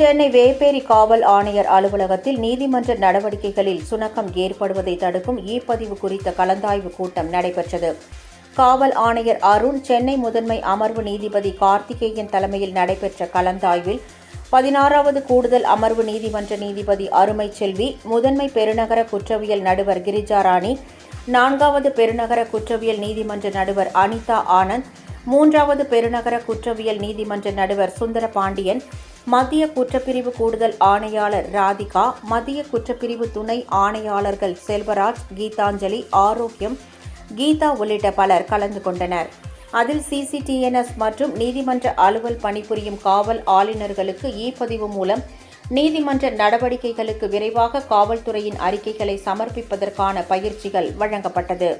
சென்னை வேப்பேரி காவல் ஆணையர் அலுவலகத்தில் நீதிமன்ற நடவடிக்கைகளில் சுணக்கம் ஏற்படுவதை தடுக்கும் இ-பதிவு குறித்த கலந்தாய்வு கூட்டம் நடைபெற்றது. காவல் ஆணையர் அருண், சென்னை முதன்மை அமர்வு நீதிபதி கார்த்திகேயன் தலைமையில் நடைபெற்ற கலந்தாய்வில் 16வது கூடுதல் அமர்வு நீதிமன்ற நீதிபதி அருமைச்செல்வி, முதன்மை பெருநகர குற்றவியல் நடுவர் கிரிஜாராணி, 4வது பெருநகர குற்றவியல் நீதிமன்ற நடுவர் அனிதா ஆனந்த், 3வது பெருநகர குற்றவியல் நீதிமன்ற நடுவர் சுந்தரபாண்டியன், மத்திய குற்றப்பிரிவு கூடுதல் ஆணையாளர் ராதிகா, மத்திய குற்றப்பிரிவு துணை ஆணையாளர்கள் செல்வராஜ், கீதாஞ்சலி, ஆரோக்கியம், கீதா உள்ளிட்ட பலர் கலந்து கொண்டனர். அதில் சிசிடிஎன்எஸ் மற்றும் நீதிமன்ற அலுவல் பணிபுரியும் காவல் ஆளுநர்களுக்கு இ-பதிவு மூலம் நீதிமன்ற நடவடிக்கைகளுக்கு விரைவாக காவல்துறையின் அறிக்கைகளை சமர்ப்பிப்பதற்கான பயிற்சிகள் வழங்கப்பட்டது.